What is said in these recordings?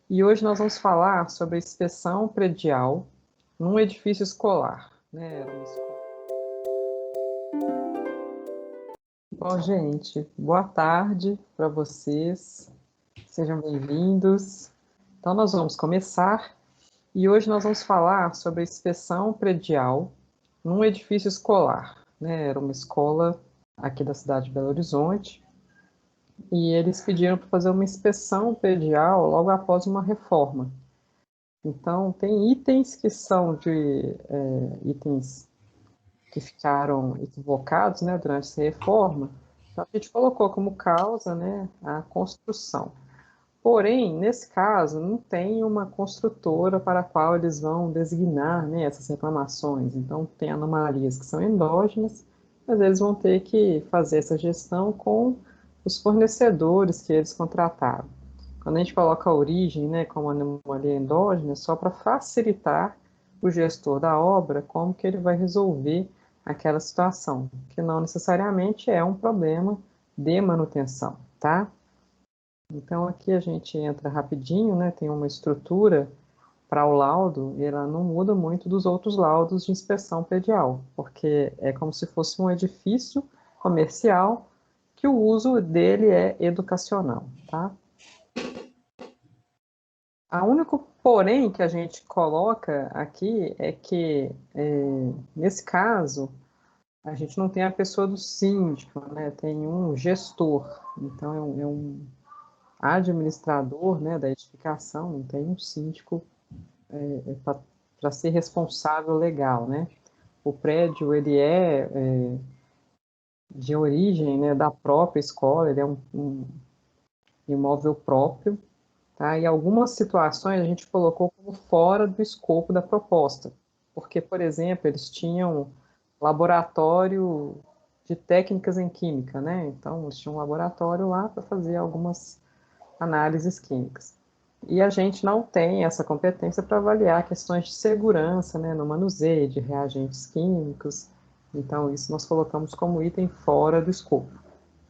E hoje nós vamos falar sobre a inspeção predial num edifício escolar, né? Era uma escola. Bom, gente, boa tarde para vocês. Sejam bem-vindos. Então, nós vamos começar e hoje nós vamos falar sobre a inspeção predial num edifício escolar, né? Era uma escola aqui da cidade de Belo Horizonte e eles pediram para fazer uma inspeção predial logo após uma reforma. Então, tem itens que são itens que ficaram equivocados, né, durante essa reforma. Então, a gente colocou como causa, né, a construção. Porém, nesse caso, não tem uma construtora para a qual eles vão designar, né, essas reclamações. Então, tem anomalias que são endógenas, mas eles vão ter que fazer essa gestão com os fornecedores que eles contrataram. Quando a gente coloca a origem, né, como anomalia endógena, é só para facilitar o gestor da obra como que ele vai resolver aquela situação, que não necessariamente é um problema de manutenção, tá? Então aqui a gente entra rapidinho, né, tem uma estrutura para o laudo e ela não muda muito dos outros laudos de inspeção predial, porque é como se fosse um edifício comercial que o uso dele é educacional, tá? A único porém que a gente coloca aqui é que, nesse caso, a gente não tem a pessoa do síndico, né? Tem um gestor, então é um administrador, né, da edificação, não tem um síndico para ser responsável legal, né? O prédio, ele é de origem, né, da própria escola, ele é um imóvel próprio, tá? E algumas situações a gente colocou como fora do escopo da proposta, porque, por exemplo, eles tinham laboratório de técnicas em química, né? Então, eles tinham um laboratório lá para fazer algumas análises químicas. E a gente não tem essa competência para avaliar questões de segurança, né, no manuseio de reagentes químicos. Então, isso nós colocamos como item fora do escopo,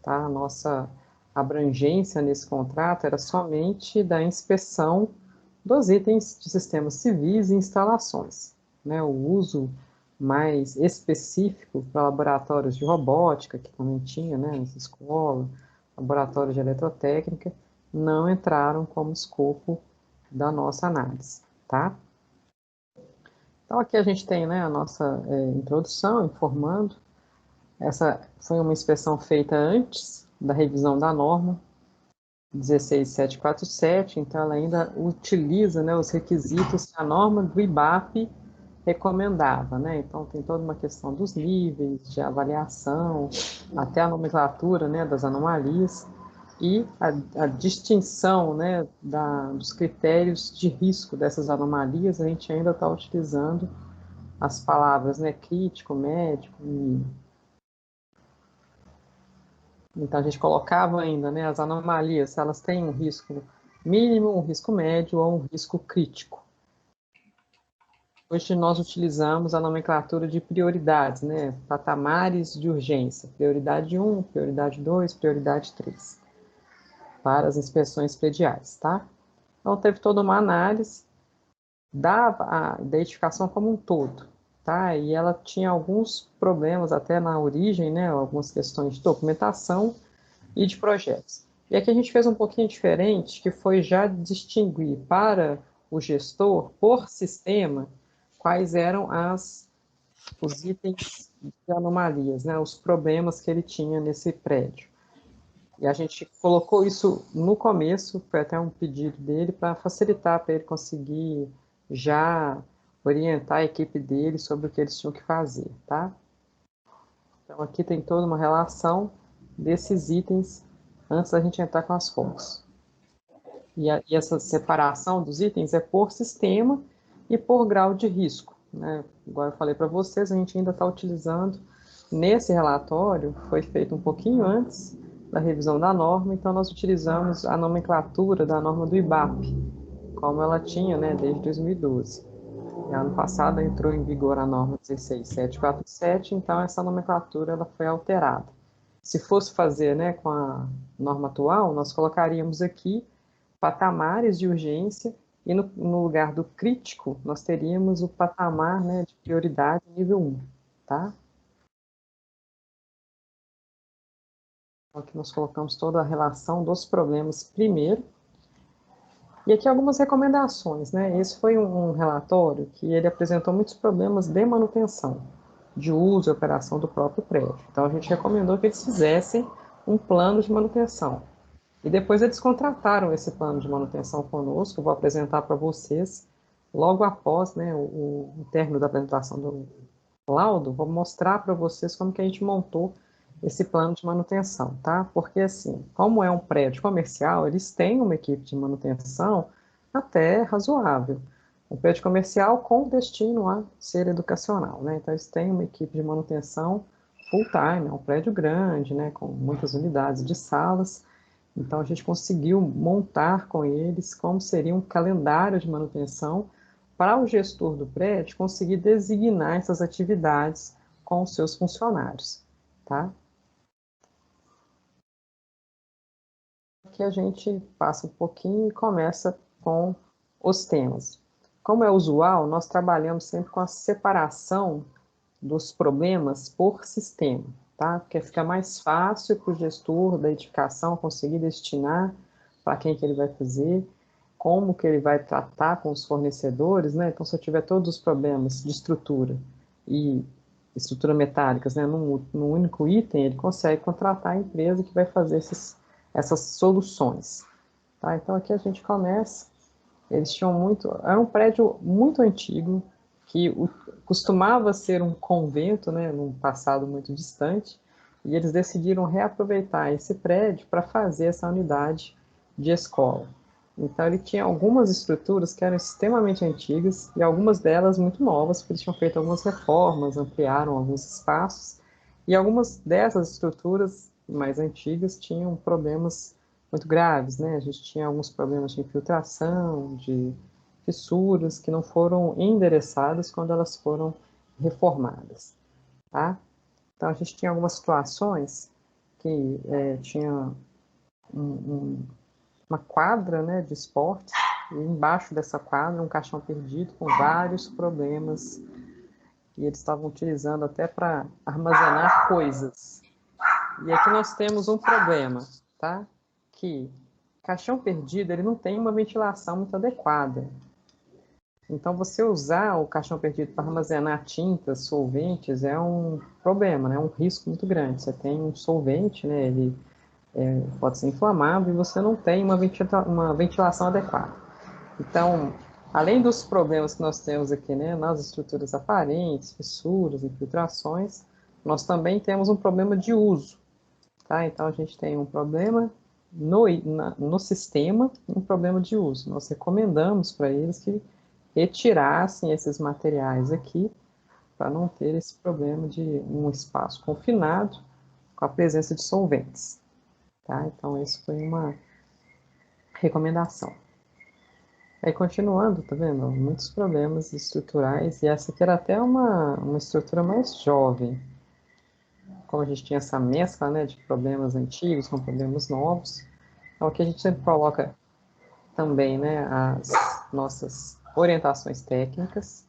tá? A nossa abrangência nesse contrato era somente da inspeção dos itens de sistemas civis e instalações, né? O uso mais específico para laboratórios de robótica, que também tinha, né, nessa escola, laboratórios de eletrotécnica, não entraram como escopo da nossa análise, tá? Então aqui a gente tem, né, a nossa introdução informando. Essa foi uma inspeção feita antes da revisão da norma 16747, então ela ainda utiliza, né, os requisitos que a norma do IBAP recomendava, né? Então tem toda uma questão dos níveis de avaliação, até a nomenclatura, né, das anomalias e a distinção, né, dos critérios de risco dessas anomalias. A gente ainda está utilizando as palavras, né, crítico, médico, mínimo. Então a gente colocava ainda, né, as anomalias, se elas têm um risco mínimo, um risco médio ou um risco crítico. Hoje nós utilizamos a nomenclatura de prioridades, né? Patamares de urgência. Prioridade 1, prioridade 2, prioridade 3. Para as inspeções prediais, tá? Então teve toda uma análise da edificação como um todo, tá? E ela tinha alguns problemas até na origem, né? Algumas questões de documentação e de projetos. E aqui a gente fez um pouquinho diferente, que foi já distinguir para o gestor, por sistema, quais eram os itens de anomalias, né, os problemas que ele tinha nesse prédio. E a gente colocou isso no começo, foi até um pedido dele, para facilitar para ele conseguir já orientar a equipe dele sobre o que eles tinham que fazer, tá? Então aqui tem toda uma relação desses itens antes da gente entrar com as fotos. E essa separação dos itens é por sistema e por grau de risco, né? Igual eu falei para vocês, a gente ainda está utilizando, nesse relatório, foi feito um pouquinho antes da revisão da norma, então nós utilizamos a nomenclatura da norma do IBAP, como ela tinha, né, desde 2012. E ano passado entrou em vigor a norma 16747, então essa nomenclatura ela foi alterada. Se fosse fazer, né, com a norma atual, nós colocaríamos aqui patamares de urgência, e no lugar do crítico, nós teríamos o patamar, né, de prioridade nível 1, tá? Então, aqui nós colocamos toda a relação dos problemas primeiro. E aqui algumas recomendações, né? Esse foi um relatório que ele apresentou muitos problemas de manutenção, de uso e operação do próprio prédio. Então, a gente recomendou que eles fizessem um plano de manutenção. E depois eles contrataram esse plano de manutenção conosco, eu vou apresentar para vocês logo após, né, o término da apresentação do laudo, vou mostrar para vocês como que a gente montou esse plano de manutenção, tá? Porque, assim, como é um prédio comercial, eles têm uma equipe de manutenção até razoável. Um prédio comercial com destino a ser educacional, né? Então, eles têm uma equipe de manutenção full-time, é um prédio grande, né, com muitas unidades de salas. Então, a gente conseguiu montar com eles como seria um calendário de manutenção para o gestor do prédio conseguir designar essas atividades com os seus funcionários, tá? Aqui a gente passa um pouquinho e começa com os temas. Como é usual, nós trabalhamos sempre com a separação dos problemas por sistema, tá? Porque fica mais fácil para o gestor da edificação conseguir destinar para quem que ele vai fazer, como que ele vai tratar com os fornecedores, né? Então, se eu tiver todos os problemas de estrutura e estrutura metálicas, né, num único item, ele consegue contratar a empresa que vai fazer essas soluções, tá? Então, aqui a gente começa, eles tinham era um prédio muito antigo, que costumava ser um convento, né, num passado muito distante, e eles decidiram reaproveitar esse prédio para fazer essa unidade de escola. Então, ele tinha algumas estruturas que eram extremamente antigas e algumas delas muito novas, porque eles tinham feito algumas reformas, ampliaram alguns espaços, e algumas dessas estruturas mais antigas tinham problemas muito graves, né? A gente tinha alguns problemas de infiltração, de fissuras que não foram endereçadas quando elas foram reformadas, tá? Então, a gente tinha algumas situações que tinha uma quadra, né, de esportes, e embaixo dessa quadra um caixão perdido com vários problemas que eles estavam utilizando até para armazenar coisas. E aqui nós temos um problema, tá? Que caixão perdido, ele não tem uma ventilação muito adequada. Então, você usar o caixão perdido para armazenar tintas, solventes, é um problema, né? É um risco muito grande. Você tem um solvente, né? Ele pode ser inflamável e você não tem uma ventilação adequada. Então, além dos problemas que nós temos aqui, né, nas estruturas aparentes, fissuras, infiltrações, nós também temos um problema de uso, tá? Então, a gente tem um problema no sistema e um problema de uso. Nós recomendamos para eles que retirassem esses materiais aqui para não ter esse problema de um espaço confinado com a presença de solventes. Tá? Então, isso foi uma recomendação. Aí, continuando, tá vendo? Muitos problemas estruturais, e essa aqui era até uma estrutura mais jovem. Como a gente tinha essa mescla, né, de problemas antigos com problemas novos, então aqui a gente sempre coloca também, né, as nossas orientações técnicas.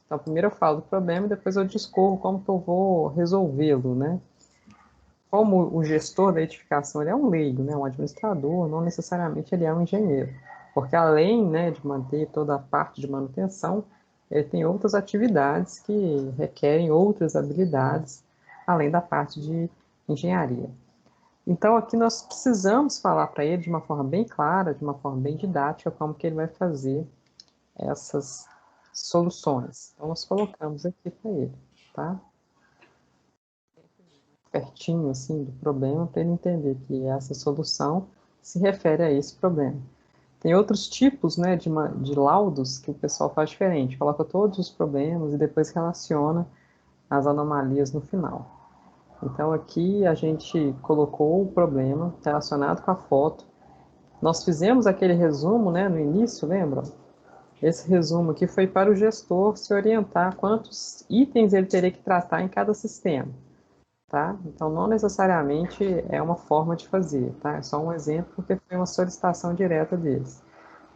Então, primeiro eu falo do problema e depois eu discorro como que eu vou resolvê-lo, né? Como o gestor da edificação ele é um leigo, né, um administrador, não necessariamente ele é um engenheiro, porque além, né, de manter toda a parte de manutenção, ele tem outras atividades que requerem outras habilidades, além da parte de engenharia. Então, aqui nós precisamos falar para ele de uma forma bem clara, de uma forma bem didática, como que ele vai fazer essas soluções. Então, nós colocamos aqui para ele, tá? Pertinho, assim, do problema, para ele entender que essa solução se refere a esse problema. Tem outros tipos, né, de laudos que o pessoal faz diferente. Coloca todos os problemas e depois relaciona as anomalias no final. Então, aqui a gente colocou o problema relacionado com a foto. Nós fizemos aquele resumo, né, no início, lembra? Esse resumo aqui foi para o gestor se orientar quantos itens ele teria que tratar em cada sistema. tá? Então, não necessariamente é uma forma de fazer, tá? É só um exemplo porque foi uma solicitação direta deles.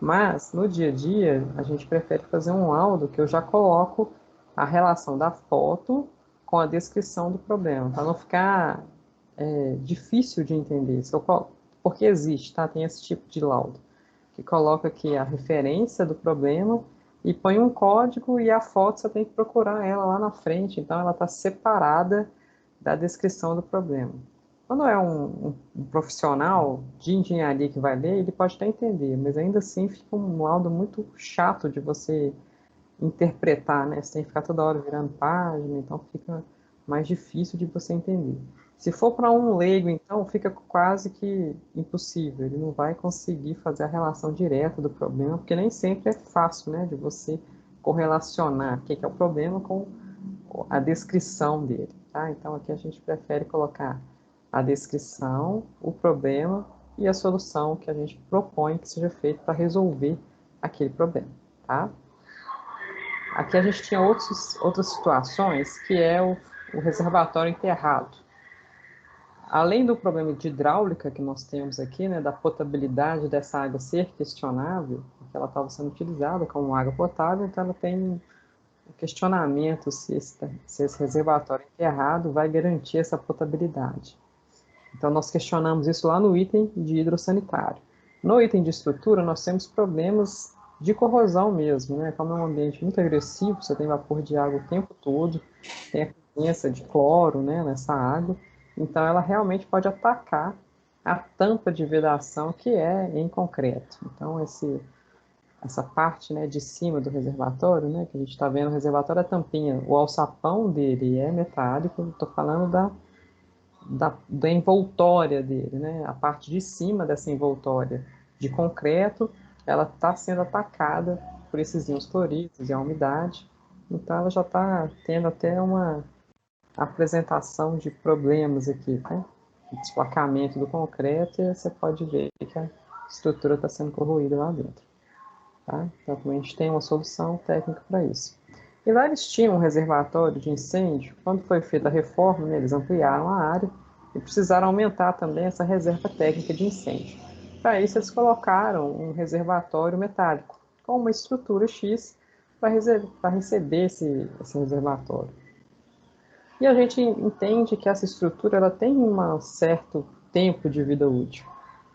Mas, no dia a dia, a gente prefere fazer um laudo que eu já coloco a relação da foto com a descrição do problema, para não ficar difícil de entender. Porque existe, tá? Tem esse tipo de laudo, que coloca aqui a referência do problema e põe um código e a foto você tem que procurar ela lá na frente, então ela está separada da descrição do problema. Quando é um profissional de engenharia que vai ler, ele pode até entender, mas ainda assim fica um laudo muito chato de você interpretar, né? Você tem que ficar toda hora virando página, então fica mais difícil de você entender. Se for para um leigo, então, fica quase que impossível. Ele não vai conseguir fazer a relação direta do problema, porque nem sempre é fácil, né, de você correlacionar o que é o problema com a descrição dele, tá? Então, aqui a gente prefere colocar a descrição, o problema e a solução que a gente propõe que seja feita para resolver aquele problema, tá? Aqui a gente tinha outras situações, que é o reservatório enterrado. Além do problema de hidráulica que nós temos aqui, né, da potabilidade dessa água ser questionável, porque ela estava sendo utilizada como água potável, então ela tem um questionamento se esse reservatório enterrado vai garantir essa potabilidade. Então nós questionamos isso lá no item de hidrossanitário. No item de estrutura, nós temos problemas de corrosão mesmo, né? Como é um ambiente muito agressivo, você tem vapor de água o tempo todo, tem a presença de cloro, né, nessa água, então ela realmente pode atacar a tampa de vedação que é em concreto. Então essa parte, né, de cima do reservatório, né, que a gente está vendo o reservatório, a tampinha, o alçapão dele é metálico, estou falando da envoltória dele, né? A parte de cima dessa envoltória de concreto, ela está sendo atacada por esses íons clorídricos e a umidade, então ela já está tendo até uma apresentação de problemas aqui, né? O desplacamento do concreto, e você pode ver que a estrutura está sendo corroída lá dentro, tá? Então a gente tem uma solução técnica para isso. E lá eles tinham um reservatório de incêndio. Quando foi feita a reforma, né, eles ampliaram a área e precisaram aumentar também essa reserva técnica de incêndio. Para isso, eles colocaram um reservatório metálico com uma estrutura X para receber esse reservatório. E a gente entende que essa estrutura ela tem um certo tempo de vida útil.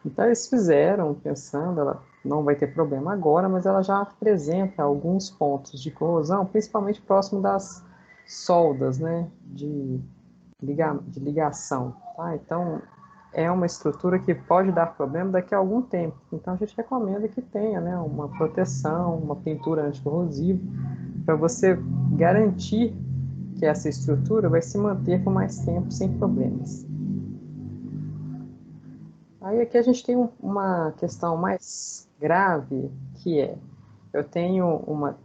Então, eles fizeram, pensando, ela não vai ter problema agora, mas ela já apresenta alguns pontos de corrosão, principalmente próximo das soldas, né, de ligação. Tá? Então, é uma estrutura que pode dar problema daqui a algum tempo. Então, a gente recomenda que tenha, né, uma proteção, uma pintura anticorrosiva, para você garantir que essa estrutura vai se manter por mais tempo sem problemas. Aí aqui a gente tem uma questão mais grave, que é, eu tenho uma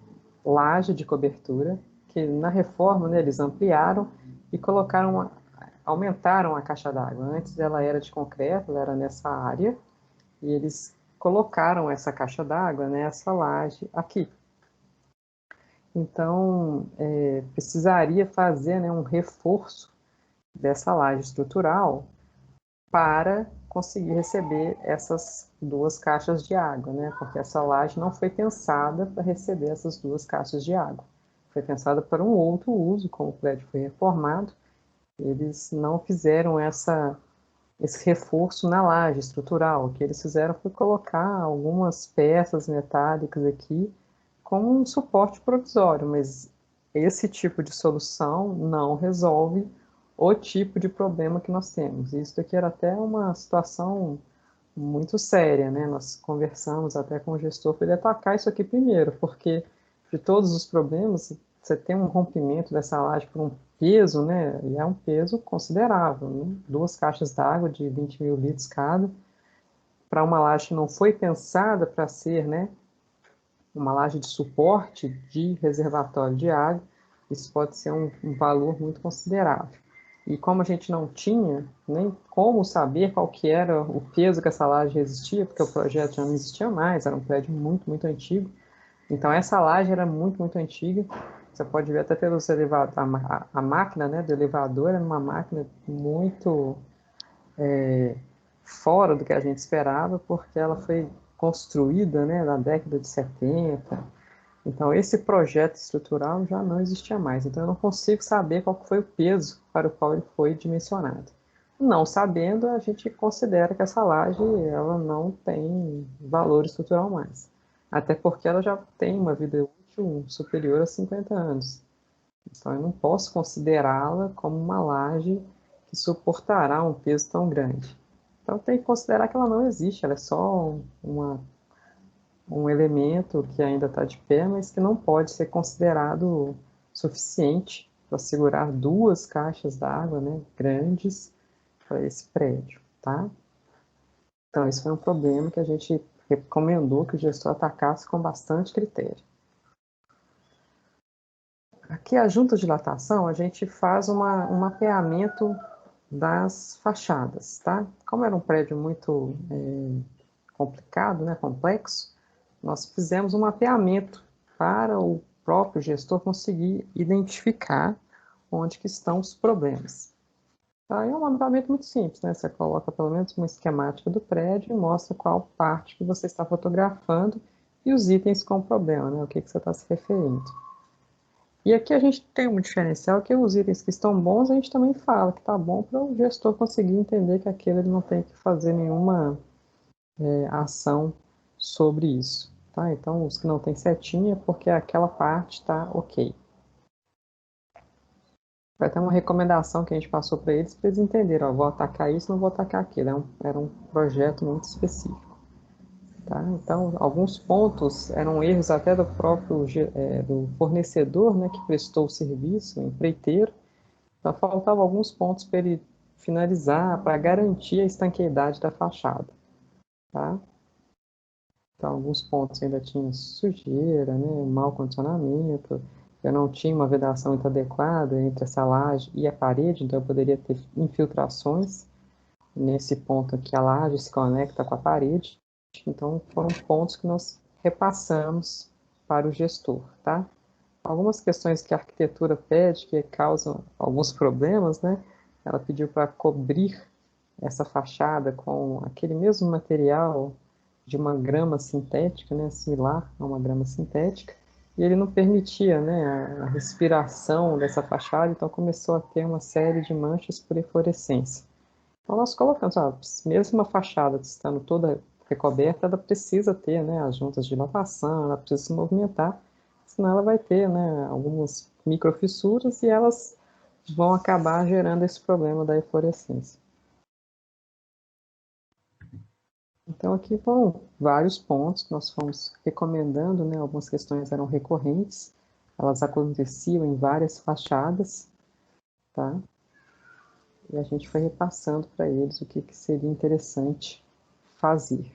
laje de cobertura, que na reforma, né, eles ampliaram e aumentaram a caixa d'água. Antes ela era de concreto, ela era nessa área, e eles colocaram essa caixa d'água nessa laje aqui. Então, precisaria fazer, né, um reforço dessa laje estrutural para conseguir receber essas duas caixas de água, né? Porque essa laje não foi pensada para receber essas duas caixas de água. Foi pensada para um outro uso, como o prédio foi reformado, eles não fizeram esse reforço na laje estrutural. O que eles fizeram foi colocar algumas peças metálicas aqui como um suporte provisório, mas esse tipo de solução não resolve o tipo de problema que nós temos. Isso aqui era até uma situação muito séria, né? Nós conversamos até com o gestor para ele atacar isso aqui primeiro, porque de todos os problemas, você tem um rompimento dessa laje por um peso, né? E é um peso considerável, né? 2 caixas d'água de 20 mil litros cada, para uma laje que não foi pensada para ser, né, uma laje de suporte de reservatório de água, isso pode ser um valor muito considerável. E como a gente não tinha nem como saber qual que era o peso que essa laje resistia, porque o projeto já não existia mais, era um prédio muito, muito antigo. Então essa laje era muito, muito antiga Você pode ver até pelos elevadores, a máquina, né, do elevador é uma máquina muito fora do que a gente esperava, porque ela foi construída, né, na década de 70. Então, esse projeto estrutural já não existia mais. Então, eu não consigo saber qual foi o peso para o qual ele foi dimensionado. Não sabendo, a gente considera que essa laje ela não tem valor estrutural mais. Até porque ela já tem uma vida útil superior a 50 anos. Então, eu não posso considerá-la como uma laje que suportará um peso tão grande. Então, tem que considerar que ela não existe, ela é só um elemento que ainda está de pé, mas que não pode ser considerado suficiente para segurar duas caixas d'água, né, grandes para esse prédio, tá? Então, isso foi um problema que a gente recomendou que o gestor atacasse com bastante critério. Aqui, a junta de dilatação, a gente faz um mapeamento das fachadas, tá? Como era um prédio muito complicado, né, complexo, nós fizemos um mapeamento para o próprio gestor conseguir identificar onde que estão os problemas. Tá? É um mapeamento muito simples, né? Você coloca pelo menos uma esquemática do prédio e mostra qual parte que você está fotografando e os itens com problema, né? O que que você está se referindo. E aqui a gente tem um diferencial que os itens que estão bons a gente também fala que está bom para o gestor conseguir entender que aquilo ele não tem que fazer nenhuma ação sobre isso. Tá? Então, os que não tem setinha é porque aquela parte está ok. Vai ter uma recomendação que a gente passou para eles entenderem, ó, vou atacar isso, não vou atacar aquilo. Era um projeto muito específico. Tá? Então, alguns pontos eram erros até do próprio do fornecedor, né, que prestou o serviço, o empreiteiro. Então, faltavam alguns pontos para ele finalizar, para garantir a estanqueidade da fachada. Tá? Então, alguns pontos ainda tinham sujeira, né, mau condicionamento. Eu não tinha uma vedação muito adequada entre essa laje e a parede, então eu poderia ter infiltrações. Nesse ponto aqui, a laje se conecta com a parede. Então, foram pontos que nós repassamos para o gestor, tá? Algumas questões que a arquitetura pede, que causam alguns problemas, né? Ela pediu para cobrir essa fachada com aquele mesmo material de uma grama sintética, né, similar a uma grama sintética, e ele não permitia, né, a respiração dessa fachada, então começou a ter uma série de manchas por eflorescência. Então nós colocamos, mesmo uma fachada estando toda recoberta, ela precisa ter, né, as juntas de dilatação, ela precisa se movimentar, senão ela vai ter, né, algumas microfissuras e elas vão acabar gerando esse problema da eflorescência. Então, aqui foram vários pontos que nós fomos recomendando, né? Algumas questões eram recorrentes, elas aconteciam em várias fachadas, tá? E a gente foi repassando para eles o que seria interessante fazer.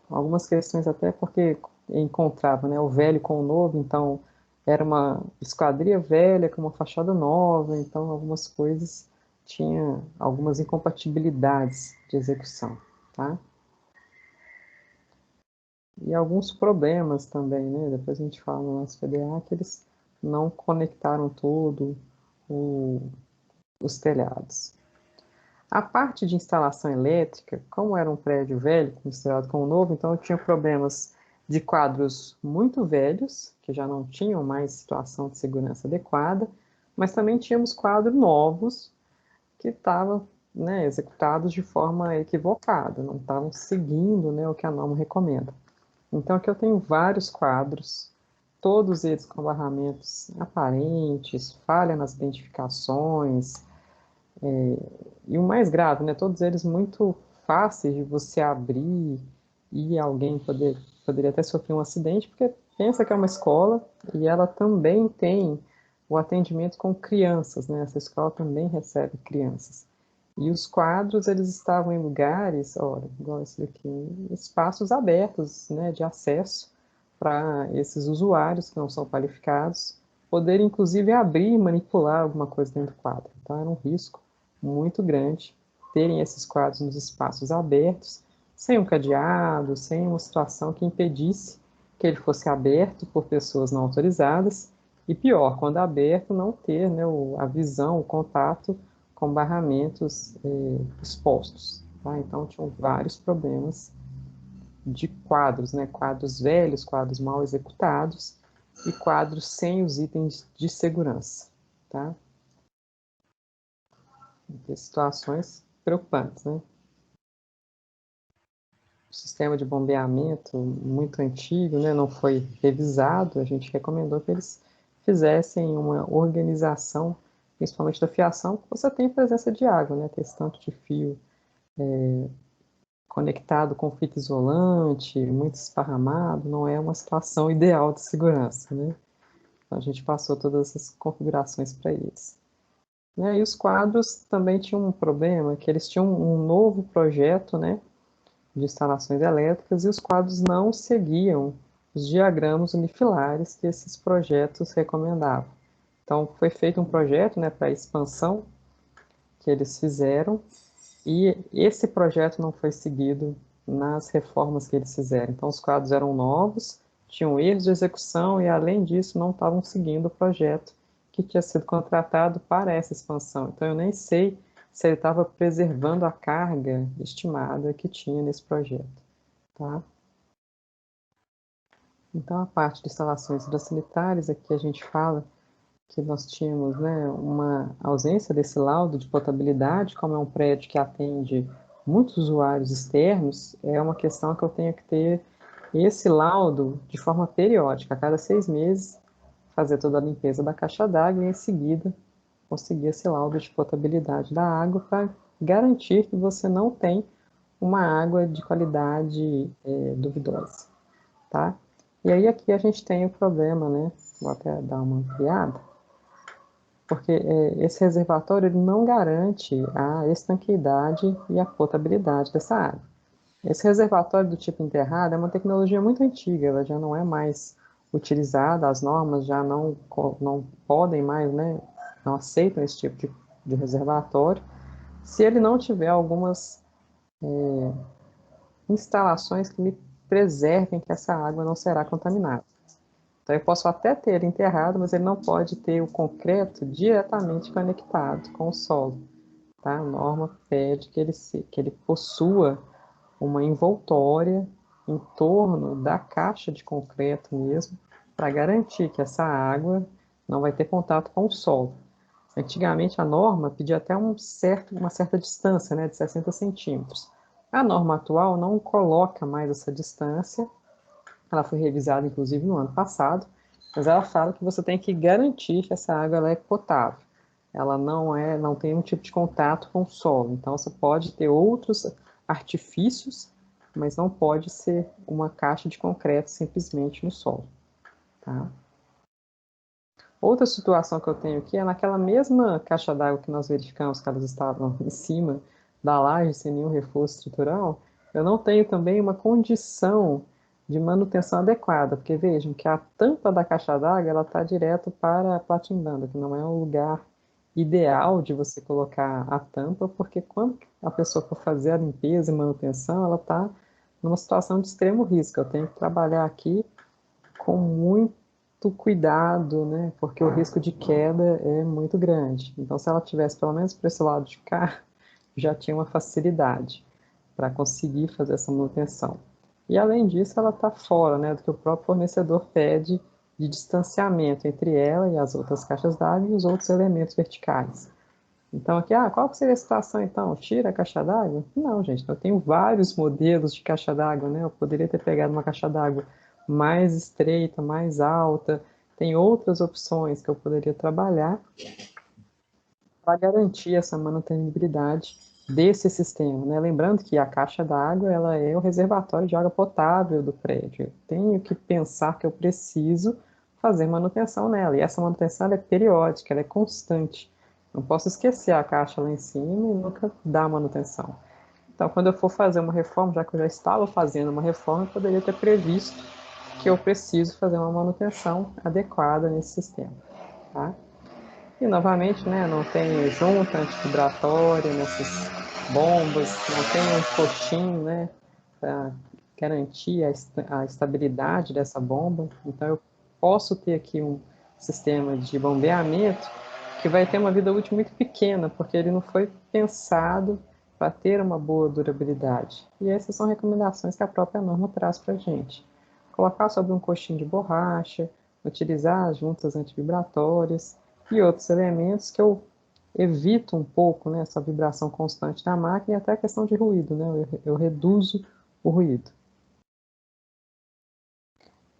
Algumas questões até porque encontrava, né, o velho com o novo, então era uma esquadria velha com uma fachada nova, então algumas coisas tinha algumas incompatibilidades de execução, tá? E alguns problemas também, né? Depois a gente fala no nosso PDA que eles não conectaram todo os telhados. A parte de instalação elétrica, como era um prédio velho misturado com o novo, então eu tinha problemas de quadros muito velhos, que já não tinham mais situação de segurança adequada, mas também tínhamos quadros novos que estavam, né, executados de forma equivocada, não estavam seguindo, né, o que a norma recomenda. Então, aqui eu tenho vários quadros, todos eles com barramentos aparentes, falha nas identificações, e o mais grave, né, todos eles muito fáceis de você abrir e alguém poderia até sofrer um acidente, porque pensa que é uma escola e ela também tem o atendimento com crianças, né, essa escola também recebe crianças. E os quadros, eles estavam em lugares, olha, igual esse daqui, espaços abertos, né, de acesso para esses usuários que não são qualificados, poderem, inclusive, abrir e manipular alguma coisa dentro do quadro. Então, era um risco muito grande terem esses quadros nos espaços abertos, sem um cadeado, sem uma situação que impedisse que ele fosse aberto por pessoas não autorizadas E pior, quando aberto, não ter, né, a visão, o contato com barramentos expostos. Tá? Então, tinham vários problemas de quadros, né? Quadros velhos, quadros mal executados e quadros sem os itens de segurança. Tá? Tem situações preocupantes, né? O sistema de bombeamento muito antigo, né, não foi revisado, a gente recomendou que eles fizessem uma organização, principalmente da fiação, que você tem presença de água, né, ter esse tanto de fio conectado com fita isolante, muito esparramado, não é uma situação ideal de segurança, né? Então, a gente passou todas essas configurações para eles. Né? E os quadros também tinham um problema, que eles tinham um novo projeto, né, de instalações elétricas, e os quadros não seguiam os diagramas unifilares que esses projetos recomendavam. Então, foi feito um projeto, né, para expansão que eles fizeram, e esse projeto não foi seguido nas reformas que eles fizeram. Então, os quadros eram novos, tinham erros de execução e, além disso, não estavam seguindo o projeto que tinha sido contratado para essa expansão. Então, eu nem sei se ele estava preservando a carga estimada que tinha nesse projeto. Tá? Então, a parte de instalações hidrossanitárias, aqui a gente fala que nós tínhamos, né, uma ausência desse laudo de potabilidade, como é um prédio que atende muitos usuários externos, é uma questão que eu tenho que ter esse laudo de forma periódica, a cada 6 meses, fazer toda a limpeza da caixa d'água e, em seguida, conseguir esse laudo de potabilidade da água para garantir que você não tem uma água de qualidade duvidosa, tá? E aí aqui a gente tem o problema, né? Vou até dar uma ampliada, porque esse reservatório ele não garante a estanqueidade e a potabilidade dessa água. Esse reservatório do tipo enterrado é uma tecnologia muito antiga, ela já não é mais utilizada, as normas já não podem mais, né, não aceitam esse tipo de reservatório, se ele não tiver algumas instalações que me preservem que essa água não será contaminada. Então, eu posso até ter ele enterrado, mas ele não pode ter o concreto diretamente conectado com o solo. Tá? A norma pede que ele possua uma envoltória em torno da caixa de concreto mesmo, para garantir que essa água não vai ter contato com o solo. Antigamente, a norma pedia até uma certa distância, né, de 60 centímetros. A norma atual não coloca mais essa distância, ela foi revisada, inclusive, no ano passado, mas ela fala que você tem que garantir que essa água ela é potável. Ela não tem um tipo de contato com o solo. Então, você pode ter outros artifícios, mas não pode ser uma caixa de concreto simplesmente no solo. Tá? Outra situação que eu tenho aqui é naquela mesma caixa d'água que nós verificamos que elas estavam em cima da laje sem nenhum reforço estrutural, eu não tenho também uma condição de manutenção adequada, porque vejam que a tampa da caixa d'água ela está direto para a platimbanda, que não é um lugar ideal de você colocar a tampa, porque quando a pessoa for fazer a limpeza e manutenção, ela está numa situação de extremo risco. Eu tenho que trabalhar aqui com muito cuidado, né? Porque o risco de queda é muito grande. Então, se ela tivesse pelo menos para esse lado de cá, já tinha uma facilidade para conseguir fazer essa manutenção. E além disso, ela está fora, né, do que o próprio fornecedor pede de distanciamento entre ela e as outras caixas d'água e os outros elementos verticais. Então aqui, qual que seria a situação então? Tira a caixa d'água? Não, gente, eu tenho vários modelos de caixa d'água, né? Eu poderia ter pegado uma caixa d'água mais estreita, mais alta, tem outras opções que eu poderia trabalhar para garantir essa manutenibilidade desse sistema, né? Lembrando que a caixa d'água, ela é o reservatório de água potável do prédio. Eu tenho que pensar que eu preciso fazer manutenção nela, e essa manutenção é periódica, ela é constante. Não posso esquecer a caixa lá em cima e nunca dar manutenção. Então, quando eu for fazer uma reforma, já que eu já estava fazendo uma reforma, eu poderia ter previsto que eu preciso fazer uma manutenção adequada nesse sistema. Tá? E, novamente, né, não tem junta antivibratória nessas bombas, não tem um coxim, né, para garantir a estabilidade dessa bomba. Então, eu posso ter aqui sistema de bombeamento que vai ter uma vida útil muito pequena, porque ele não foi pensado para ter uma boa durabilidade. E essas são recomendações que a própria norma traz para a gente. Colocar sobre um coxinho de borracha, utilizar as juntas antivibratórias e outros elementos que eu evito um pouco, né, essa vibração constante da máquina e até a questão de ruído, né, eu reduzo o ruído.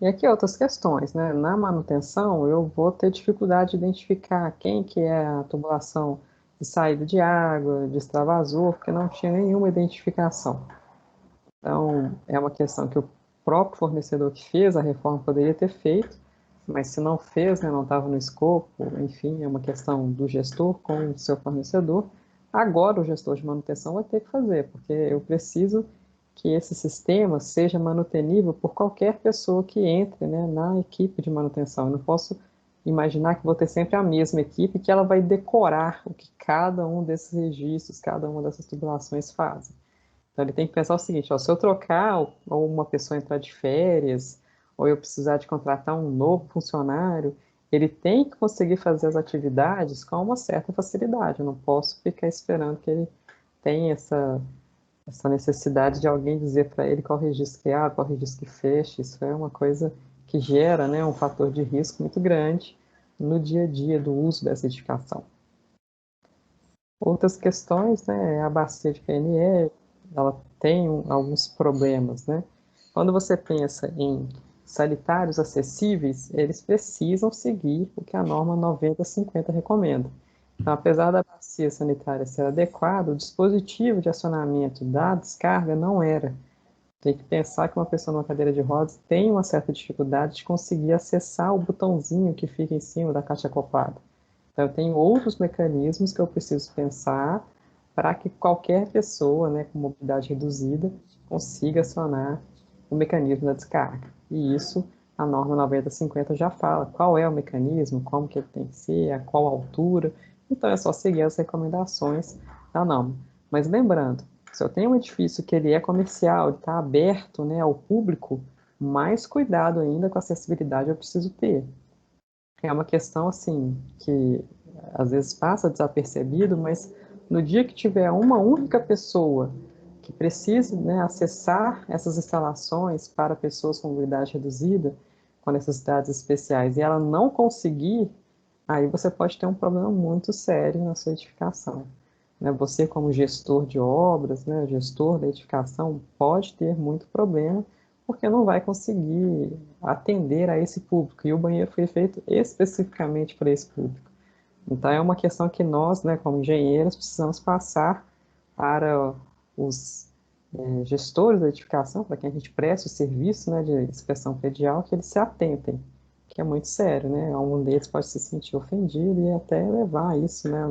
E aqui outras questões, né? Na manutenção, eu vou ter dificuldade de identificar quem que é a tubulação de saída de água, de extravasor, porque não tinha nenhuma identificação. Então, é uma questão que o próprio fornecedor que fez a reforma poderia ter feito, mas se não fez, né, não estava no escopo, enfim, é uma questão do gestor com o seu fornecedor. Agora o gestor de manutenção vai ter que fazer, porque eu preciso que esse sistema seja manutenível por qualquer pessoa que entre, né, na equipe de manutenção. Eu não posso imaginar que vou ter sempre a mesma equipe que ela vai decorar o que cada um desses registros, cada uma dessas tubulações faz. Então ele tem que pensar o seguinte, ó, se eu trocar ou uma pessoa entrar de férias, ou eu precisar de contratar um novo funcionário, ele tem que conseguir fazer as atividades com uma certa facilidade. Eu não posso ficar esperando que ele tenha essa necessidade de alguém dizer para ele qual registro que abre, qual registro que fecha. Isso é uma coisa que gera, né, um fator de risco muito grande no dia a dia do uso dessa edificação. Outras questões, né, a bacia de PNE, ela tem alguns problemas, né? Quando você pensa em sanitários acessíveis, eles precisam seguir o que a norma 9050 recomenda. Então, apesar da bacia sanitária ser adequada, o dispositivo de acionamento da descarga não era. Tem que pensar que uma pessoa numa cadeira de rodas tem uma certa dificuldade de conseguir acessar o botãozinho que fica em cima da caixa acoplada. Então, eu tenho outros mecanismos que eu preciso pensar para que qualquer pessoa, né, com mobilidade reduzida consiga acionar o mecanismo da descarga. E isso, a norma 9050 já fala qual é o mecanismo, como que ele tem que ser, a qual altura. Então, é só seguir as recomendações da norma. Mas lembrando, se eu tenho um edifício que ele é comercial, ele está aberto, né, ao público, mais cuidado ainda com a acessibilidade eu preciso ter. É uma questão assim que às vezes passa desapercebido, mas no dia que tiver uma única pessoa que precise, né, acessar essas instalações para pessoas com mobilidade reduzida, com necessidades especiais, e ela não conseguir, aí você pode ter um problema muito sério na sua edificação. Né? Você, como gestor de obras, né, gestor da edificação, pode ter muito problema, porque não vai conseguir atender a esse público. E o banheiro foi feito especificamente para esse público. Então, é uma questão que nós, né, como engenheiros, precisamos passar para os gestores da edificação, para quem a gente presta o serviço, né, de inspeção predial, que eles se atentem, que é muito sério, né? Algum deles pode se sentir ofendido e até levar isso, né,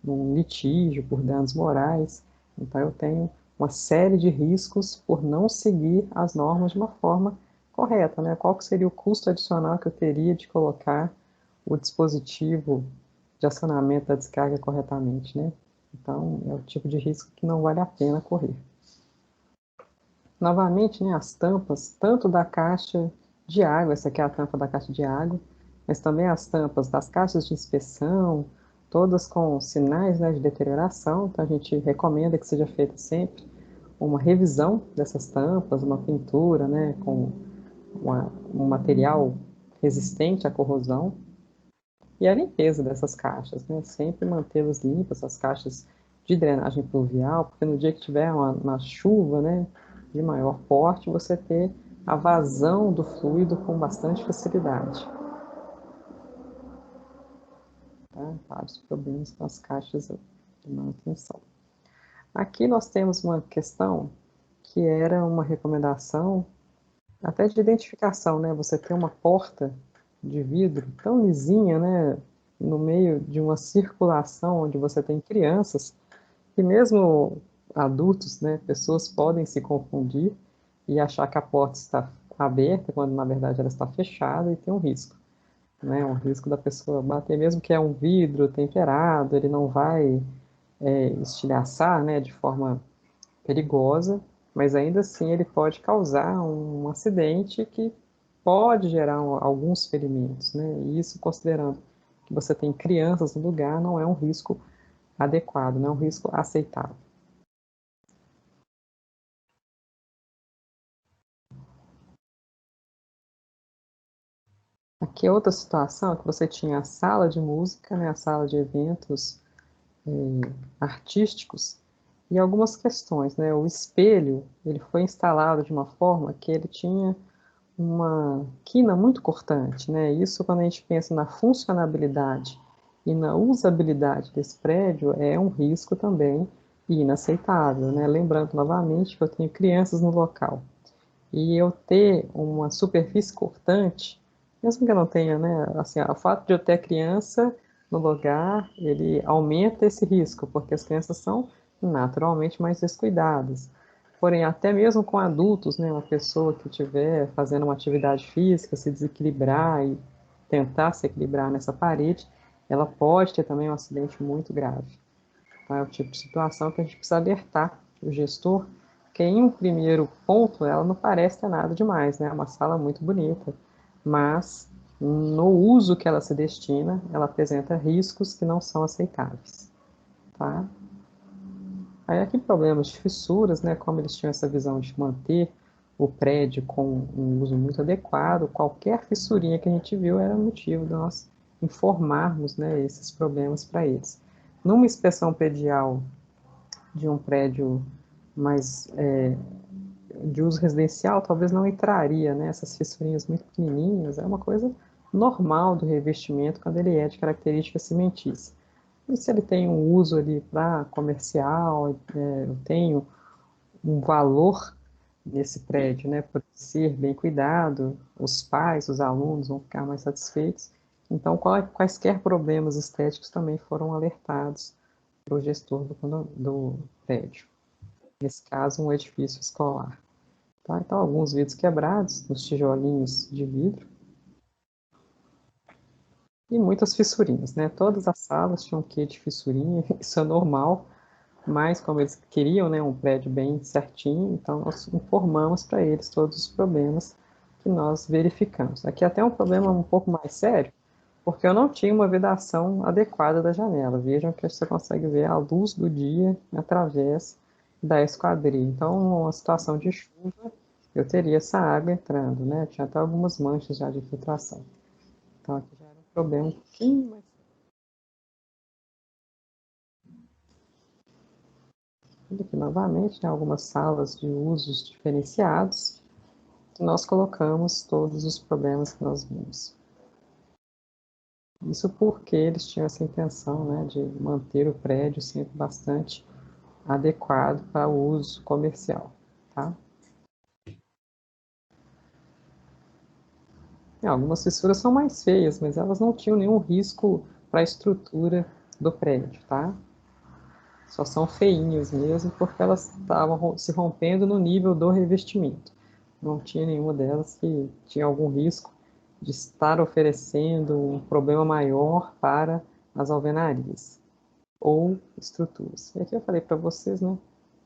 num litígio por danos morais. Então, eu tenho uma série de riscos por não seguir as normas de uma forma correta, né? Qual que seria o custo adicional que eu teria de colocar o dispositivo de acionamento da descarga corretamente, né? Então, é o tipo de risco que não vale a pena correr. Novamente, né, as tampas, tanto da caixa de água, essa aqui é a tampa da caixa de água, mas também as tampas das caixas de inspeção, todas com sinais, né, de deterioração, então a gente recomenda que seja feita sempre uma revisão dessas tampas, uma pintura, né, com um material resistente à corrosão, e a limpeza dessas caixas, né, sempre mantê-las limpas, as caixas de drenagem pluvial, porque no dia que tiver uma chuva, né, de maior porte, você ter a vazão do fluido com bastante facilidade. Tá? Vários problemas com as caixas de manutenção. Aqui nós temos uma questão que era uma recomendação até de identificação, né? Você tem uma porta de vidro tão lisinha, né? No meio de uma circulação onde você tem crianças, e mesmo adultos, né? Pessoas podem se confundir e achar que a porta está aberta, quando na verdade ela está fechada e tem um risco. Né, um risco da pessoa bater, mesmo que é um vidro temperado, ele não vai estilhaçar, né, de forma perigosa, mas ainda assim ele pode causar um acidente que pode gerar alguns ferimentos, né? E isso considerando que você tem crianças no lugar, não é um risco adequado, não é um risco aceitável. Aqui é outra situação que você tinha a sala de música, né, a sala de eventos artísticos e algumas questões, né? O espelho, ele foi instalado de uma forma que ele tinha uma quina muito cortante, né? Isso quando a gente pensa na funcionabilidade e na usabilidade desse prédio é um risco também inaceitável, né? Lembrando novamente que eu tenho crianças no local e eu ter uma superfície cortante, mesmo que eu não tenha, né? Assim, o fato de eu ter a criança no lugar, ele aumenta esse risco, porque as crianças são naturalmente mais descuidadas. Porém, até mesmo com adultos, né, uma pessoa que estiver fazendo uma atividade física, se desequilibrar e tentar se equilibrar nessa parede, ela pode ter também um acidente muito grave. Tá? É o tipo de situação que a gente precisa alertar o gestor, que em um primeiro ponto ela não parece ter nada demais, né? É uma sala muito bonita, mas no uso que ela se destina, ela apresenta riscos que não são aceitáveis. Tá? Aí aqui problemas de fissuras, né? Como eles tinham essa visão de manter o prédio com um uso muito adequado, qualquer fissurinha que a gente viu era motivo de nós informarmos, né, esses problemas para eles. Numa inspeção predial de um prédio mais de uso residencial, talvez não entraria, né? Essas fissurinhas muito pequenininhas, é uma coisa normal do revestimento quando ele é de característica cimentícia. E se ele tem um uso ali para comercial, eu tenho um valor nesse prédio, né, por ser bem cuidado, os pais, os alunos vão ficar mais satisfeitos. Então, quaisquer problemas estéticos também foram alertados para o gestor do prédio. Nesse caso, um edifício escolar. Tá? Então, alguns vidros quebrados, nos tijolinhos de vidro, e muitas fissurinhas, né? Todas as salas tinham um quê de fissurinha, isso é normal, mas como eles queriam, né, um prédio bem certinho, então nós informamos para eles todos os problemas que nós verificamos. Aqui até um problema um pouco mais sério, porque eu não tinha uma vedação adequada da janela. Vejam que você consegue ver a luz do dia através da esquadria. Então, uma situação de chuva, eu teria essa água entrando, né? Tinha até algumas manchas já de infiltração. Então, aqui já era um problema um pouquinho mais. Aqui novamente, né, algumas salas de usos diferenciados, nós colocamos todos os problemas que nós vimos. Isso porque eles tinham essa intenção, né, de manter o prédio sempre bastante adequado para o uso comercial, tá? Algumas fissuras são mais feias, mas elas não tinham nenhum risco para a estrutura do prédio, tá? Só são feinhas mesmo, porque elas estavam se rompendo no nível do revestimento. Não tinha nenhuma delas que tinha algum risco de estar oferecendo um problema maior para as alvenarias ou estruturas. E aqui eu falei para vocês, né,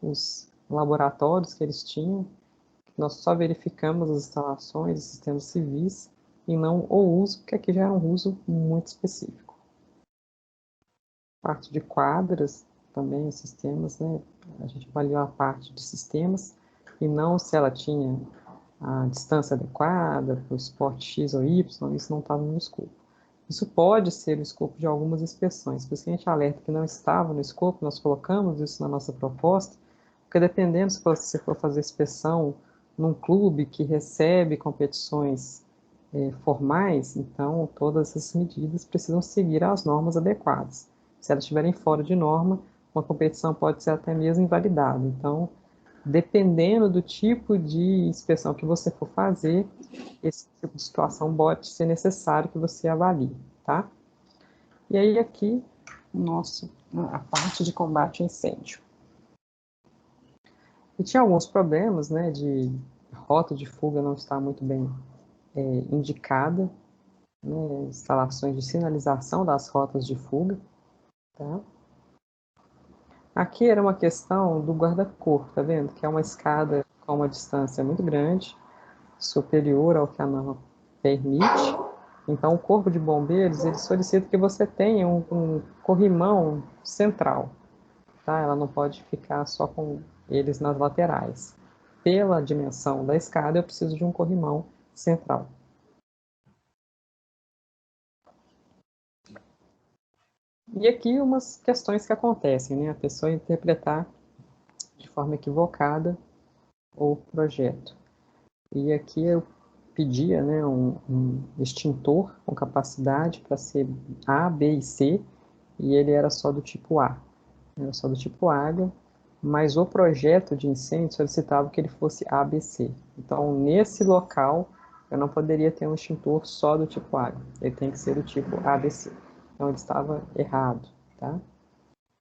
os laboratórios que eles tinham, nós só verificamos as instalações e sistemas civis e não o uso, porque aqui já era um uso muito específico. Parte de quadras, também os sistemas, né? A gente avaliou a parte de sistemas e não se ela tinha a distância adequada para o esporte X ou Y, isso não estava no escopo. Isso pode ser o escopo de algumas inspeções, por isso que a gente alerta que não estava no escopo, nós colocamos isso na nossa proposta, porque dependendo se você for fazer inspeção num clube que recebe competições formais, então todas essas medidas precisam seguir as normas adequadas. Se elas estiverem fora de norma, uma competição pode ser até mesmo invalidada. Então, dependendo do tipo de inspeção que você for fazer, esse tipo de situação pode ser necessário que você avalie, tá? E aí aqui, a parte de combate a incêndio. E tinha alguns problemas, né, de rota de fuga não estar muito bem indicada, né, instalações de sinalização das rotas de fuga, tá? Aqui era uma questão do guarda-corpo, tá vendo? Que é uma escada com uma distância muito grande, superior ao que a norma permite. Então, o Corpo de Bombeiros, ele solicita que você tenha um corrimão central, tá? Ela não pode ficar só com eles nas laterais. Pela dimensão da escada, eu preciso de um corrimão central. E aqui umas questões que acontecem, né? A pessoa interpretar de forma equivocada o projeto. E aqui eu pedia, né, um extintor com capacidade para ser A, B e C, e ele era só do tipo A, era só do tipo água, mas o projeto de incêndio solicitava que ele fosse ABC. Então, nesse local, eu não poderia ter um extintor só do tipo água, ele tem que ser do tipo ABC. Então, ele estava errado, tá?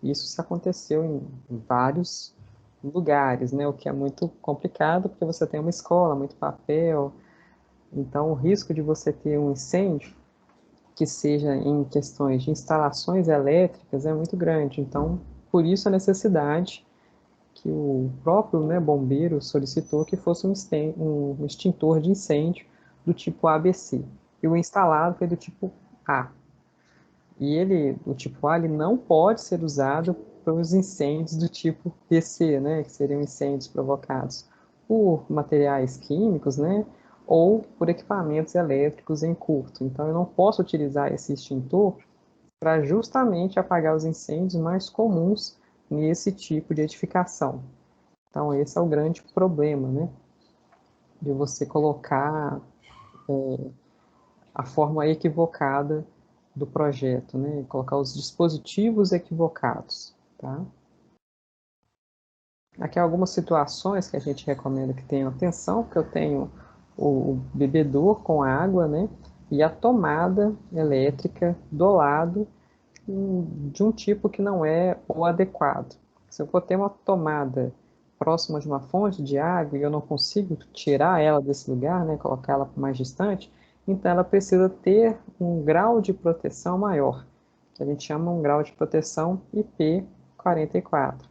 Isso se aconteceu em vários lugares, né? O que é muito complicado, porque você tem uma escola, muito papel, então o risco de você ter um incêndio que seja em questões de instalações elétricas é muito grande. Então, por isso a necessidade que o próprio, né, bombeiro solicitou que fosse um extintor de incêndio do tipo ABC. E o instalado foi do tipo A. E ele, o tipo A, ele não pode ser usado para os incêndios do tipo PC, né, que seriam incêndios provocados por materiais químicos, né, ou por equipamentos elétricos em curto. Então, eu não posso utilizar esse extintor para justamente apagar os incêndios mais comuns nesse tipo de edificação. Então, esse é o grande problema, né, de você colocar a forma equivocada do projeto, né? Colocar os dispositivos equivocados, tá? Aqui há algumas situações que a gente recomenda que tenham atenção, porque eu tenho o bebedor com água, né? E a tomada elétrica do lado de um tipo que não é o adequado. Se eu for ter uma tomada próxima de uma fonte de água e eu não consigo tirar ela desse lugar, né, colocar ela mais distante, então ela precisa ter um grau de proteção maior, que a gente chama um grau de proteção IP44.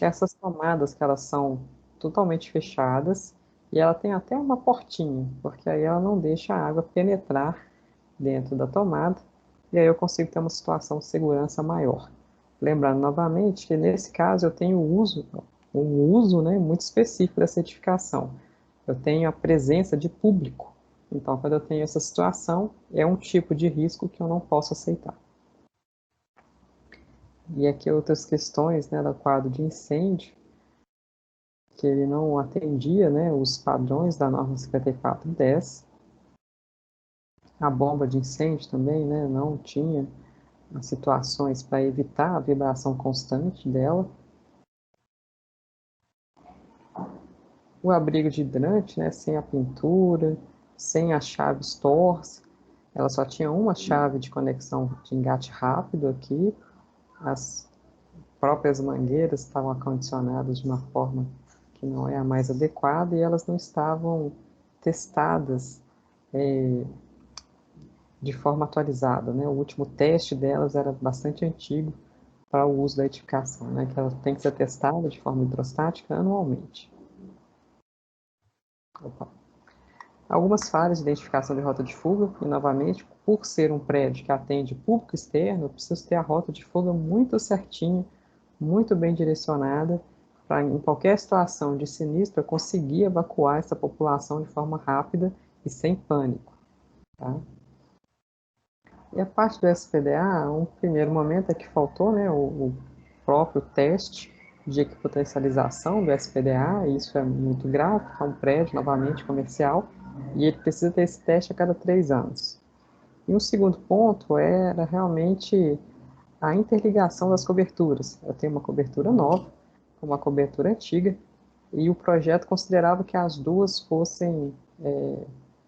Essas tomadas que elas são totalmente fechadas e ela tem até uma portinha, porque aí ela não deixa a água penetrar dentro da tomada e aí eu consigo ter uma situação de segurança maior. Lembrando novamente que nesse caso eu tenho um uso, né, muito específico da certificação. Eu tenho a presença de público. Então, quando eu tenho essa situação, é um tipo de risco que eu não posso aceitar. E aqui outras questões, né, do quadro de incêndio, que ele não atendia, né, os padrões da norma 5410. A bomba de incêndio também, né, não tinha as situações para evitar a vibração constante dela. O abrigo de hidrante, né, sem a pintura, sem as chaves torce, ela só tinha uma chave de conexão de engate rápido aqui, as próprias mangueiras estavam acondicionadas de uma forma que não é a mais adequada e elas não estavam testadas de forma atualizada, né? O último teste delas era bastante antigo para o uso da edificação, né? Que ela tem que ser testada de forma hidrostática anualmente. Opa. Algumas falhas de identificação de rota de fuga, e novamente, por ser um prédio que atende público externo, eu preciso ter a rota de fuga muito certinha, muito bem direcionada, para em qualquer situação de sinistro eu conseguir evacuar essa população de forma rápida e sem pânico. Tá? E a parte do SPDA, um primeiro momento é que faltou, né, o próprio teste de equipotencialização do SPDA, e isso é muito grave, é um prédio, novamente, comercial, e ele precisa ter esse teste a cada 3 anos. E um segundo ponto era realmente a interligação das coberturas. Eu tenho uma cobertura nova, uma cobertura antiga, e o projeto considerava que as duas fossem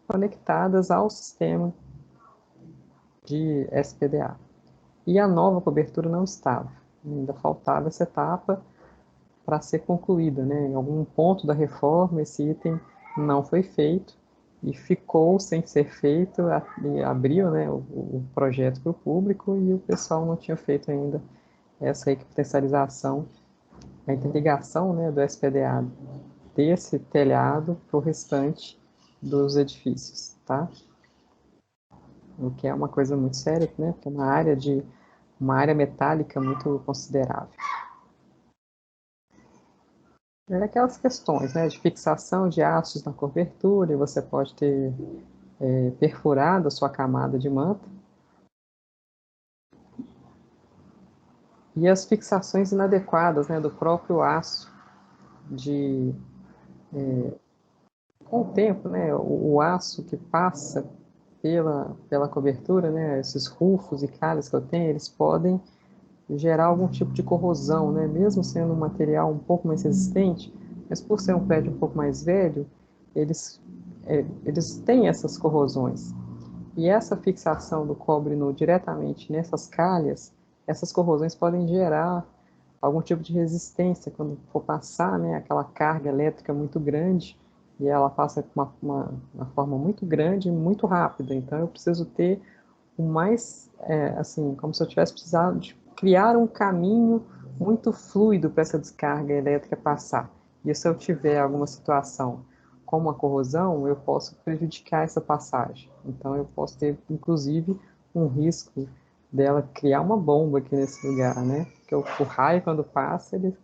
conectadas ao sistema de SPDA. E a nova cobertura não estava. Ainda faltava essa etapa para ser concluída, né? Em algum ponto da reforma, esse item não foi feito e ficou sem ser feito, e abriu, né, o projeto para o público e o pessoal não tinha feito ainda essa equipotencialização, a interligação, né, do SPDA desse telhado para o restante dos edifícios, tá? o que é uma coisa muito séria, né? Porque é uma área metálica muito considerável. É aquelas questões, né, de fixação de ácidos na cobertura, e você pode ter perfurado a sua camada de manta. E as fixações inadequadas, né, do próprio aço, com o tempo, né, o aço que passa pela cobertura, né, esses rufos e calhas que eu tenho, eles podem gerar algum tipo de corrosão, né, mesmo sendo um material um pouco mais resistente, mas por ser um prédio um pouco mais velho, eles têm essas corrosões. E essa fixação do cobre diretamente nessas calhas, essas corrosões podem gerar algum tipo de resistência quando for passar, né, aquela carga elétrica muito grande, e ela passa com uma forma muito grande e muito rápida. Então eu preciso ter o mais, assim, como se eu tivesse precisado de criar um caminho muito fluido para essa descarga elétrica passar. E se eu tiver alguma situação como a corrosão, eu posso prejudicar essa passagem. Então eu posso ter, inclusive, um risco dela criar uma bomba aqui nesse lugar, né? Porque o raio, quando passa, ele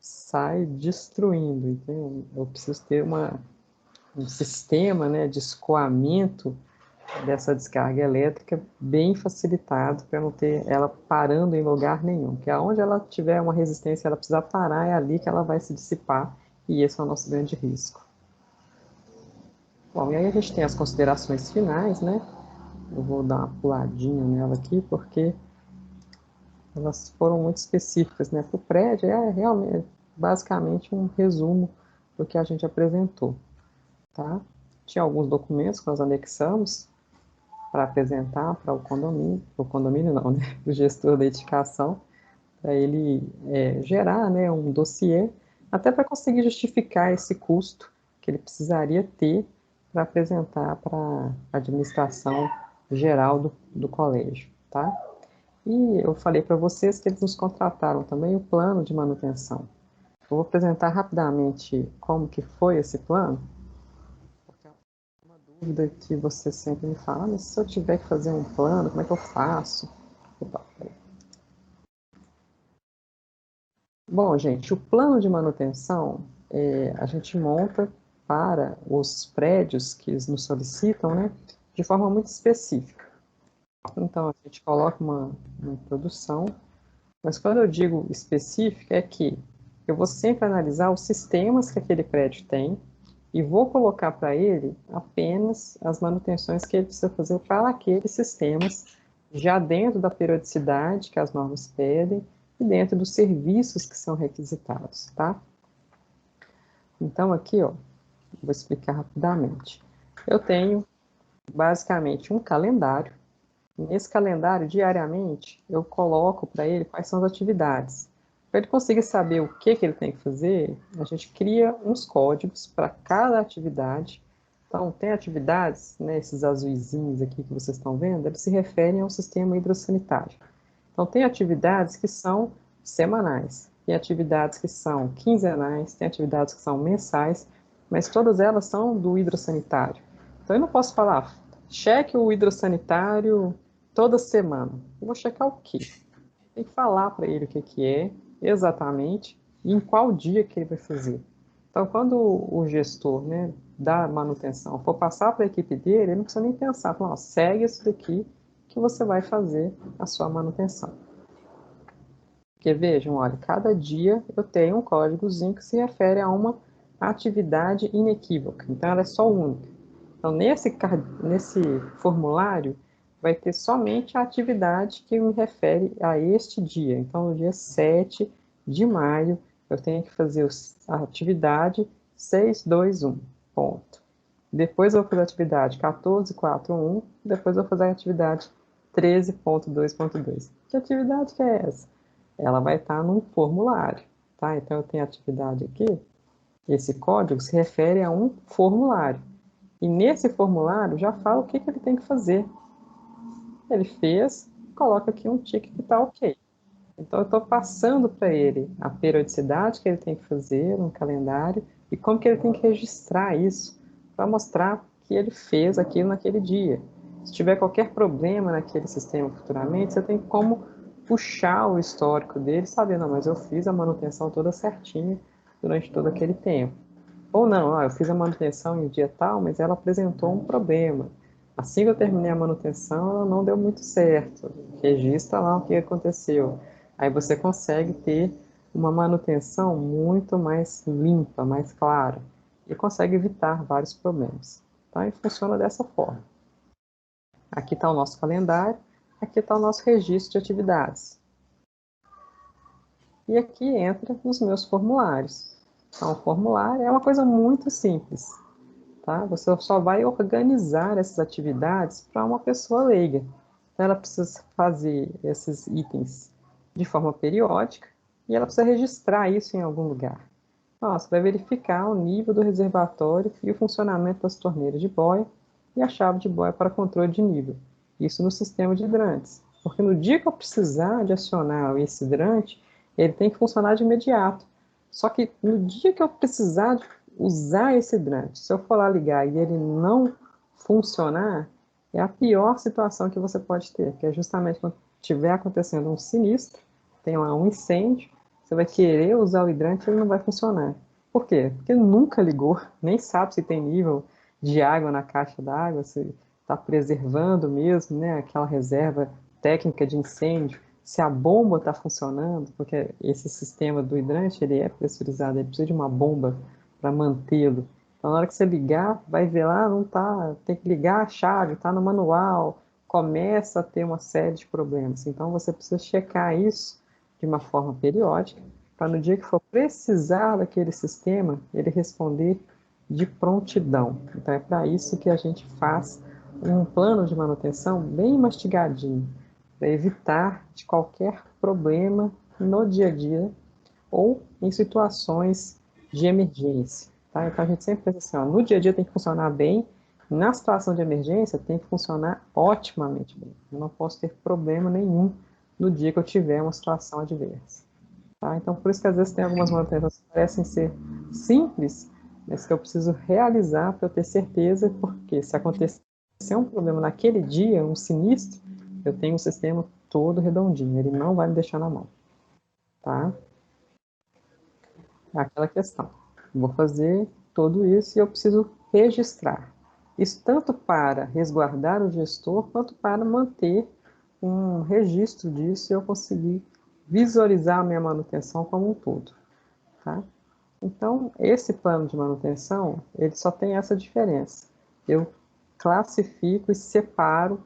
sai destruindo. Então eu preciso ter um sistema, né, de escoamento dessa descarga elétrica bem facilitado para não ter ela parando em lugar nenhum, que aonde ela tiver uma resistência, ela precisa parar, é ali que ela vai se dissipar, e esse é o nosso grande risco. Bom, e aí a gente tem as considerações finais, né? Eu vou dar uma puladinha nela aqui, porque elas foram muito específicas, né? Para o prédio, é realmente, basicamente, um resumo do que a gente apresentou, tá? Tinha alguns documentos que nós anexamos para apresentar para o condomínio não, né? O gestor da edificação, para ele gerar, né, um dossiê, até para conseguir justificar esse custo que ele precisaria ter para apresentar para a administração geral do colégio, tá? E eu falei para vocês que eles nos contrataram também o plano de manutenção. Eu vou apresentar rapidamente como que foi esse plano, porque é uma dúvida que você sempre me fala, mas se eu tiver que fazer um plano, como é que eu faço? Opa, bom, gente, o plano de manutenção a gente monta para os prédios que nos solicitam, né, de forma muito específica. Então, a gente coloca uma introdução, mas quando eu digo específica, é que eu vou sempre analisar os sistemas que aquele prédio tem e vou colocar para ele apenas as manutenções que ele precisa fazer para aqueles sistemas, já dentro da periodicidade que as normas pedem e dentro dos serviços que são requisitados, tá? Então, aqui, ó, vou explicar rapidamente. Eu tenho, basicamente, um calendário. Nesse calendário, diariamente, eu coloco para ele quais são as atividades. Para ele conseguir saber o que ele tem que fazer, a gente cria uns códigos para cada atividade. Então, tem atividades, né, esses azuizinhos aqui que vocês estão vendo, eles se referem ao sistema hidrossanitário. Então, tem atividades que são semanais, tem atividades que são quinzenais, tem atividades que são mensais, mas todas elas são do hidrossanitário. Então, eu não posso falar, cheque o hidrossanitário toda semana. Eu vou checar o quê? Tem que falar para ele o que é exatamente e em qual dia que ele vai fazer. Então, quando o gestor, né, da manutenção for passar para a equipe dele, ele não precisa nem pensar, falar, segue isso daqui que você vai fazer a sua manutenção. Porque vejam, olha, cada dia eu tenho um códigozinho que se refere a uma atividade inequívoca. Então, ela é só única. Então, nesse formulário, vai ter somente a atividade que me refere a este dia. Então, no dia 7 de maio, eu tenho que fazer a atividade 621, ponto. Depois eu vou fazer a atividade 1441, depois eu vou fazer a atividade 13.2.2. Que atividade que é essa? Ela vai estar num formulário, tá? Então, eu tenho a atividade aqui, esse código se refere a um formulário. E nesse formulário já fala o que ele tem que fazer. Ele fez, coloca aqui um tique que está ok. Então, eu estou passando para ele a periodicidade que ele tem que fazer no calendário e como que ele tem que registrar isso para mostrar que ele fez aquilo naquele dia. Se tiver qualquer problema naquele sistema futuramente, você tem como puxar o histórico dele, saber, não, mas eu fiz a manutenção toda certinha durante todo aquele tempo. Ou não, eu fiz a manutenção em dia tal, mas ela apresentou um problema. Assim que eu terminei a manutenção, ela não deu muito certo. Registra lá o que aconteceu. Aí você consegue ter uma manutenção muito mais limpa, mais clara, e consegue evitar vários problemas. Tá? E funciona dessa forma. Aqui está o nosso calendário, aqui está o nosso registro de atividades. E aqui entra os meus formulários. Então, o formulário é uma coisa muito simples. Tá? Você só vai organizar essas atividades para uma pessoa leiga. Então, ela precisa fazer esses itens de forma periódica e ela precisa registrar isso em algum lugar. Então, você vai verificar o nível do reservatório e o funcionamento das torneiras de boia e a chave de boia para controle de nível. Isso no sistema de hidrantes. Porque no dia que eu precisar de acionar esse hidrante, ele tem que funcionar de imediato. Só que no dia que eu precisar de usar esse hidrante, se eu for lá ligar e ele não funcionar, é a pior situação que você pode ter, que é justamente quando estiver acontecendo um sinistro, tem lá um incêndio, você vai querer usar o hidrante e ele não vai funcionar. Por quê? Porque nunca ligou, nem sabe se tem nível de água na caixa d'água, se está preservando mesmo, né, aquela reserva técnica de incêndio, se a bomba está funcionando, porque esse sistema do hidrante ele é pressurizado, ele precisa de uma bomba para mantê-lo. Então, na hora que você ligar, vai ver lá, não tá, tem que ligar a chave, está no manual, começa a ter uma série de problemas. Então, você precisa checar isso de uma forma periódica, para no dia que for precisar daquele sistema, ele responder de prontidão. Então, é para isso que a gente faz um plano de manutenção bem mastigadinho, para evitar de qualquer problema no dia a dia ou em situações de emergência. Tá? Então a gente sempre pensa assim, ó, no dia a dia tem que funcionar bem, na situação de emergência tem que funcionar otimamente bem. Eu não posso ter problema nenhum no dia que eu tiver uma situação adversa. Tá? Então por isso que às vezes tem algumas manutenções que parecem ser simples, mas que eu preciso realizar para eu ter certeza, porque se acontecer um problema naquele dia, um sinistro, eu tenho um sistema todo redondinho, ele não vai me deixar na mão. Tá? É aquela questão. Vou fazer tudo isso e eu preciso registrar. Isso tanto para resguardar o gestor, quanto para manter um registro disso e eu conseguir visualizar a minha manutenção como um todo. Tá? Então, esse plano de manutenção, ele só tem essa diferença. Eu classifico e separo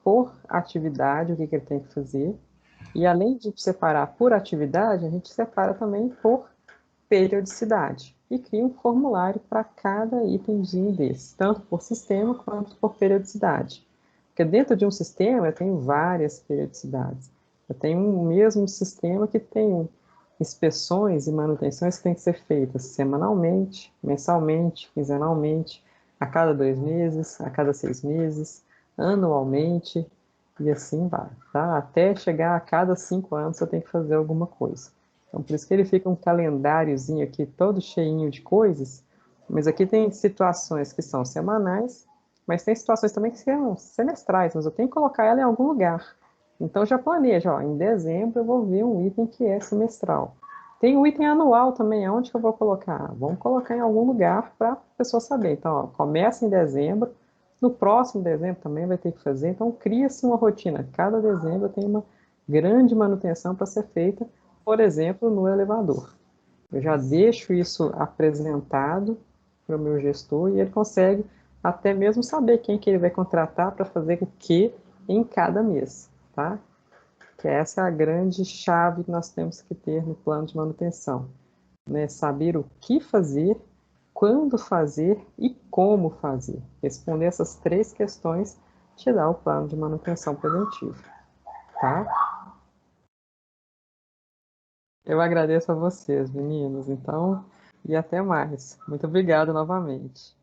por atividade o que ele tem que fazer. E além de separar por atividade, a gente separa também por periodicidade e cria um formulário para cada itemzinho desse, tanto por sistema quanto por periodicidade. Porque dentro de um sistema eu tenho várias periodicidades. Eu tenho um mesmo sistema que tem inspeções e manutenções que têm que ser feitas semanalmente, mensalmente, quinzenalmente, a cada 2 meses, a cada 6 meses, anualmente, e assim vai, tá? Até chegar a cada 5 anos eu tenho que fazer alguma coisa. Então, por isso que ele fica um calendáriozinho aqui todo cheinho de coisas, mas aqui tem situações que são semanais, mas tem situações também que são semestrais, mas eu tenho que colocar ela em algum lugar. Então, já planeja, ó, em dezembro eu vou ver um item que é semestral. Tem o item anual também, aonde que eu vou colocar? Vamos colocar em algum lugar para a pessoa saber. Então, ó, começa em dezembro, no próximo dezembro também vai ter que fazer, então cria-se uma rotina. Cada dezembro tem uma grande manutenção para ser feita, por exemplo, no elevador. Eu já deixo isso apresentado para o meu gestor e ele consegue até mesmo saber quem que ele vai contratar para fazer o que em cada mês, tá? Que essa é a grande chave que nós temos que ter no plano de manutenção, né? Saber o que fazer, quando fazer e como fazer. Responder essas 3 questões te dá o plano de manutenção preventiva, tá? Eu agradeço a vocês, meninos, então, e até mais. Muito obrigado novamente.